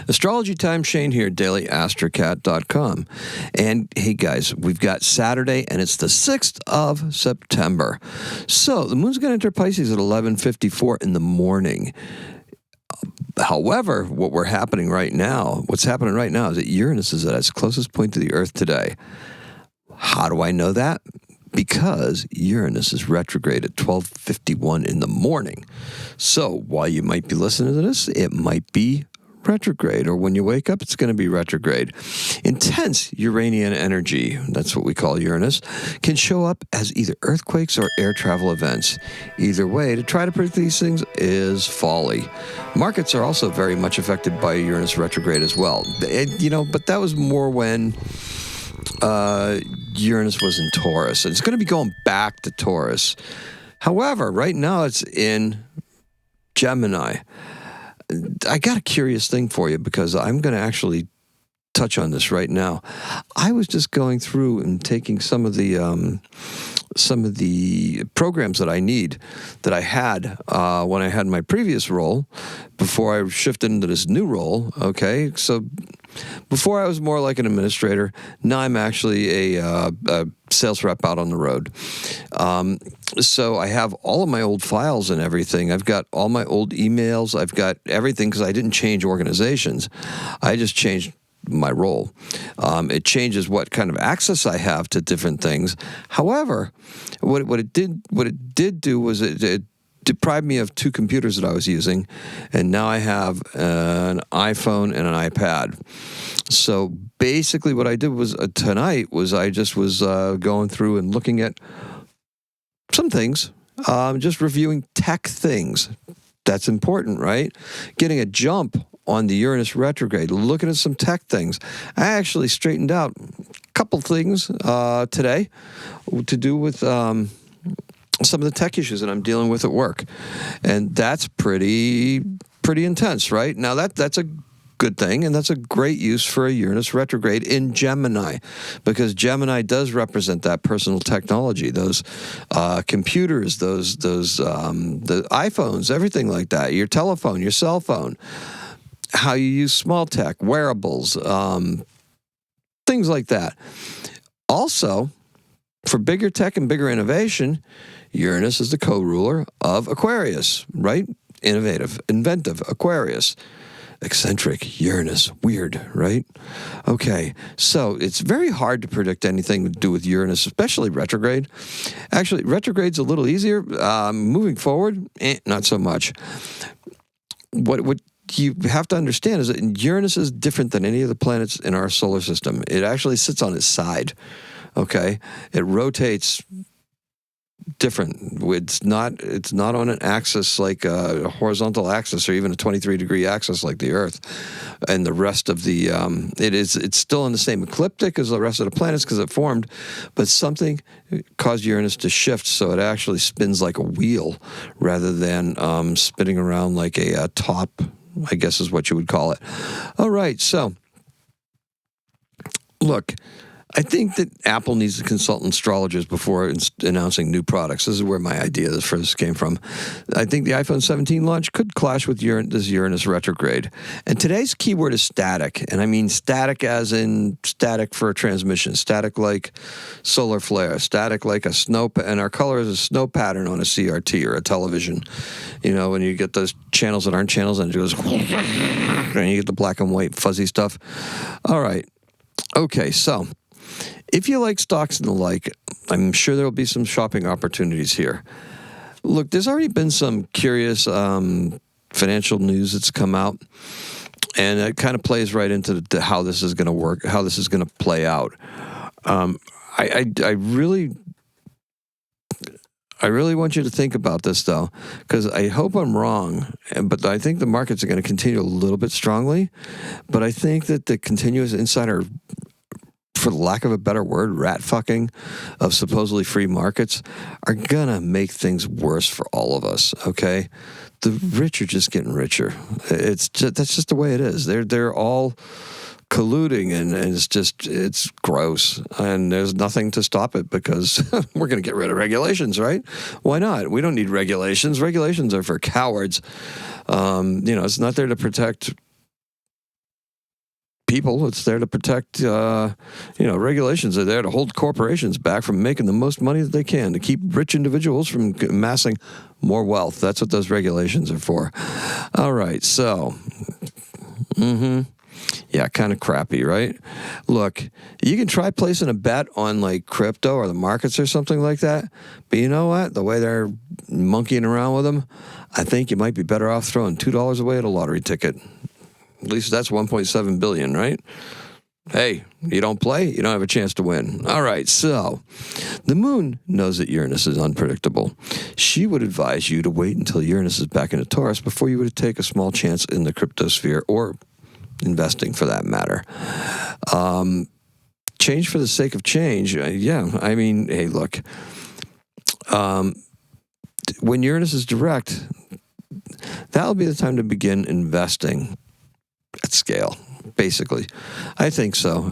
Astrology time, Shane here, daily-astrocat.com. And hey guys, we've got Saturday and it's the 6th of September. So the moon's going to enter Pisces at 11:54 in the morning. However, what's happening right now is that Uranus is at its closest point to the Earth today. How do I know that? Because Uranus is retrograde at 12:51 in the morning. So while you might be listening to this, it might be retrograde, or when you wake up, it's going to be retrograde. Intense Uranian energy, that's what we call Uranus, can show up as either earthquakes or air travel events. Either way, to try to predict these things is folly. Markets are also very much affected by Uranus retrograde as well. But that was more when Uranus was in Taurus. And it's going to be going back to Taurus. However, right now it's in Gemini. I got a curious thing for you because I'm going to actually touch on this right now. I was just going through and taking some of the programs that I had when I had my previous role before I shifted into this new role. Okay, so before I was more like an administrator. Now I'm actually a sales rep out on the road. So I have all of my old files and everything. I've got all my old emails. I've got everything because I didn't change organizations. I just changed my role. It changes what kind of access I have to different things. However, what it did do was it deprived me of 2 computers that I was using, and now I have an iPhone and an iPad. So basically what I did was tonight was I just was going through and looking at some things, just reviewing tech things. That's important, right? Getting a jump on the Uranus retrograde, looking at some tech things. I actually straightened out a couple things today to do with some of the tech issues that I'm dealing with at work. And that's pretty intense, right? Now that's a good thing, and that's a great use for a Uranus retrograde in Gemini, because Gemini does represent that personal technology, those computers, those the iPhones, everything like that, your telephone, your cell phone, how you use small tech, wearables, things like that. Also, for bigger tech and bigger innovation, Uranus is the co-ruler of Aquarius, right? Innovative, inventive, Aquarius. Eccentric, Uranus, weird, right? Okay, so it's very hard to predict anything to do with Uranus, especially retrograde. Actually, retrograde's a little easier. Moving forward, not so much. What you have to understand is that Uranus is different than any of the planets in our solar system. It actually sits on its side, okay? It rotates different. It's not on an axis like a horizontal axis or even a 23-degree axis like the Earth. And the rest of the it's still in the same ecliptic as the rest of the planets because it formed, but something caused Uranus to shift, so it actually spins like a wheel rather than spinning around like a top, I guess is what you would call it. All right, so look, I think that Apple needs to consult astrologers before announcing new products. This is where my idea for this came from. I think the iPhone 17 launch could clash with this Uranus retrograde. And today's keyword is static. And I mean static as in static for transmission, static like solar flare, static like a snow, and our color is a snow pattern on a CRT or a television. You know, when you get those channels that aren't channels and it goes, and you get the black and white fuzzy stuff. All right. Okay, so if you like stocks and the like, I'm sure there will be some shopping opportunities here. Look, there's already been some curious financial news that's come out, and it kind of plays right into how this is going to work, how this is going to play out. I really want you to think about this, though, because I hope I'm wrong, but I think the markets are going to continue a little bit strongly, but I think that the continuous insider, for the lack of a better word, rat fucking of supposedly free markets are gonna make things worse for all of us, okay? The rich are just getting richer. That's just the way it is. They're all colluding, and it's gross. And there's nothing to stop it because we're going to get rid of regulations, right? Why not? We don't need regulations. Regulations are for cowards. It's not there to protect people. It's there to protect, regulations are there to hold corporations back from making the most money that they can, to keep rich individuals from amassing more wealth. That's what those regulations are for. All right, so, yeah, kind of crappy, right? Look, you can try placing a bet on like crypto or the markets or something like that, but you know what? The way they're monkeying around with them, I think you might be better off throwing $2 away at a lottery ticket. At least that's $1.7 billion, right? Hey, you don't play, you don't have a chance to win. All right, so the moon knows that Uranus is unpredictable. She would advise you to wait until Uranus is back into Taurus before you would take a small chance in the cryptosphere or investing for that matter. Change for the sake of change. Hey, look. When Uranus is direct, that'll be the time to begin investing at scale, basically. I think so.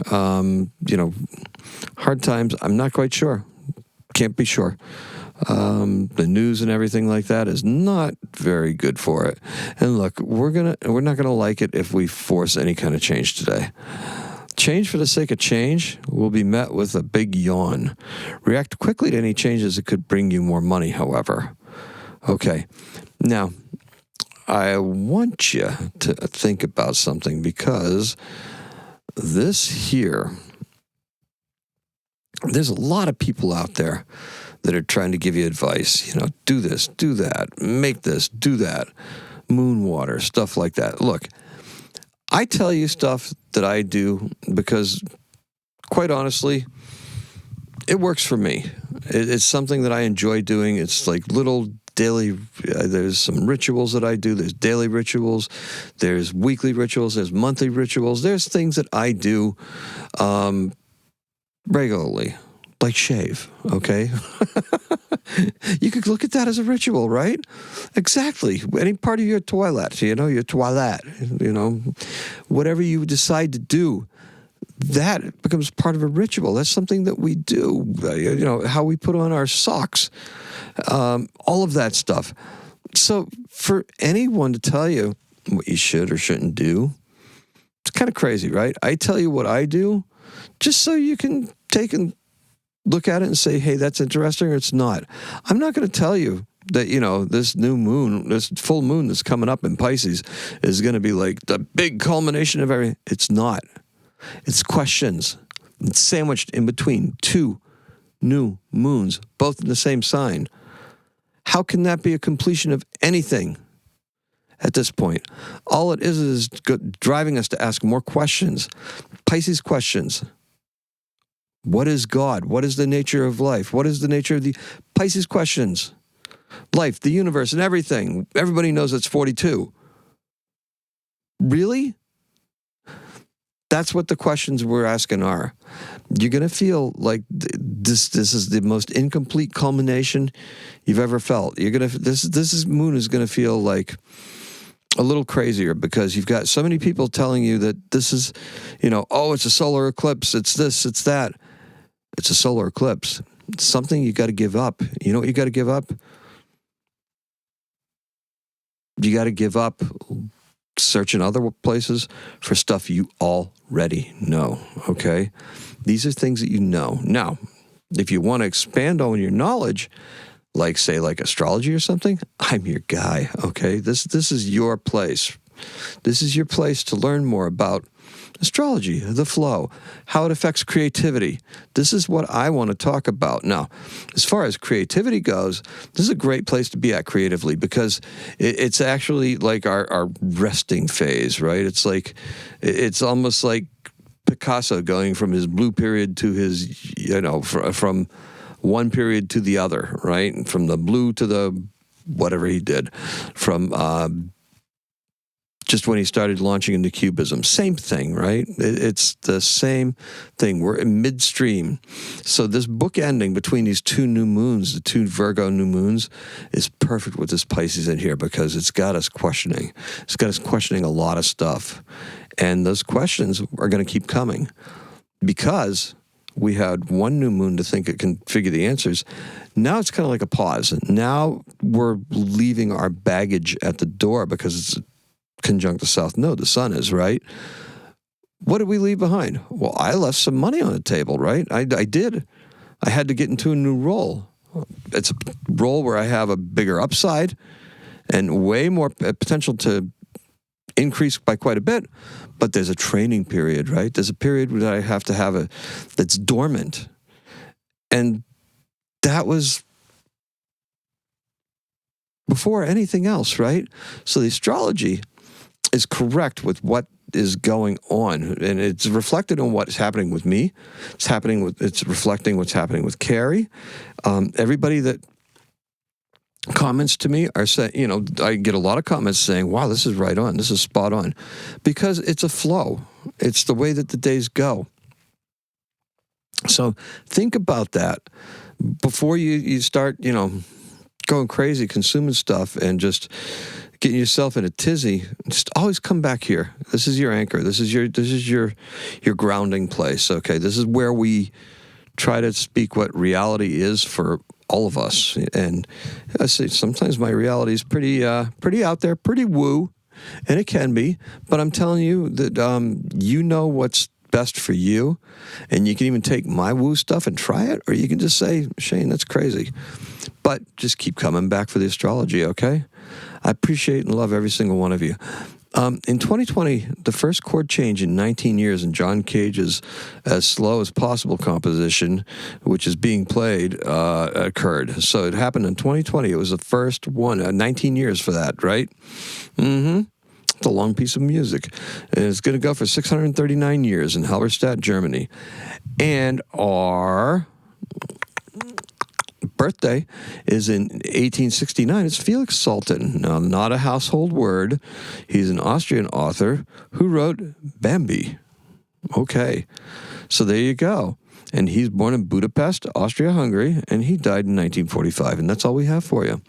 Hard times, I'm not quite sure. Can't be sure. The news and everything like that is not very good for it. And look, we're not gonna like it if we force any kind of change today. Change for the sake of change will be met with a big yawn. React quickly to any changes that could bring you more money, however. Okay, now I want you to think about something, because this here, there's a lot of people out there that are trying to give you advice. Do this, do that, make this, do that, moon water, stuff like that. Look, I tell you stuff that I do because, quite honestly, it works for me. It's something that I enjoy doing. It's like little daily, there's some rituals that I do. There's daily rituals. There's weekly rituals. There's monthly rituals. There's things that I do regularly, like shave, okay? You could look at that as a ritual, right? Exactly. Any part of your toilet, your toilet, whatever you decide to do, that becomes part of a ritual. That's something that we do, how we put on our socks, all of that stuff. So for anyone to tell you what you should or shouldn't do, it's kind of crazy, right? I tell you what I do just so you can take and look at it and say, hey, that's interesting, or it's not. I'm not going to tell you that, this new moon, this full moon that's coming up in Pisces is going to be like the big culmination of everything. It's not. It's questions. It's sandwiched in between two new moons, both in the same sign. How can that be a completion of anything at this point? All it is driving us to ask more questions. Pisces questions. What is God? What is the nature of life? What is the nature of the Pisces questions? Life, the universe, and everything. Everybody knows it's 42. Really? That's what the questions we're asking are. You're going to feel like this is the most incomplete culmination you've ever felt. This moon is going to feel like a little crazier, because you've got so many people telling you that this is, it's a solar eclipse, it's this, it's that. It's a solar eclipse. It's something you got to give up. You know what you got to give up? You got to give up searching other places for stuff you already know, okay? These are things that you know. Now, if you want to expand on your knowledge, like astrology or something, I'm your guy, okay? This is your place. This is your place to learn more about astrology, the flow, how it affects creativity. This is what I want to talk about. Now, as far as creativity goes, this is a great place to be at creatively, because it's actually like our resting phase, right? It's almost like Picasso going from his blue period to his, from one period to the other, right? From the blue to the whatever he did, from just when he started launching into Cubism. Same thing, right? It's the same thing. We're in midstream. So this book ending between these two new moons, the two Virgo new moons, is perfect with this Pisces in here, because it's got us questioning. It's got us questioning a lot of stuff. And those questions are going to keep coming, because we had one new moon to think it can figure the answers. Now it's kind of like a pause. Now we're leaving our baggage at the door, because it's conjunct the South Node, the sun is, right? what did we leave behind? Well, I left some money on the table, right? I did. I had to get into a new role. It's a role where I have a bigger upside and way more potential to increase by quite a bit, but there's a training period, right? There's a period that I have to have that's dormant. And that was before anything else, right? So the astrology is correct with what is going on, and it's reflected on what's happening with me. It's reflecting what's happening with Carrie. Everybody that comments to me are saying, I get a lot of comments saying, wow, this is right on, this is spot on, because it's a flow. It's the way that the days go. So think about that before you start, going crazy, consuming stuff, and just getting yourself in a tizzy. Just always come back here. This is your anchor. This is your grounding place. Okay, this is where we try to speak what reality is for all of us. And I say sometimes my reality is pretty out there, pretty woo, and it can be. But I'm telling you that what's best for you, and you can even take my woo stuff and try it, or you can just say, Shane, that's crazy. But just keep coming back for the astrology, okay? I appreciate and love every single one of you. In 2020, the first chord change in 19 years in John Cage's As Slow as Possible composition, which is being played, occurred. So it happened in 2020. It was the first one, 19 years for that, right? Mm-hmm. It's a long piece of music. And it's going to go for 639 years in Halberstadt, Germany. And our birthday is in 1869. It's Felix Salten. Now, not a household word. He's an Austrian author who wrote Bambi. Okay. So there you go. And he's born in Budapest, Austria-Hungary, and he died in 1945. And that's all we have for you.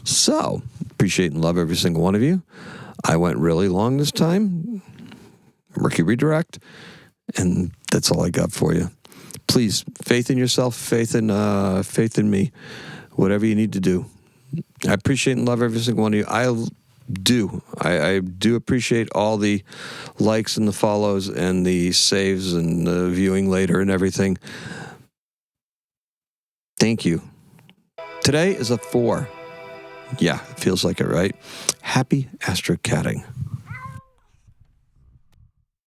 So, appreciate and love every single one of you. I went really long this time. Mercury redirect. And that's all I got for you. Please, faith in yourself, faith in me, whatever you need to do. I appreciate and love every single one of you. I do appreciate all the likes and the follows and the saves and the viewing later and everything. Thank you. Today is a 4. Yeah, it feels like it, right? Happy astrocatting.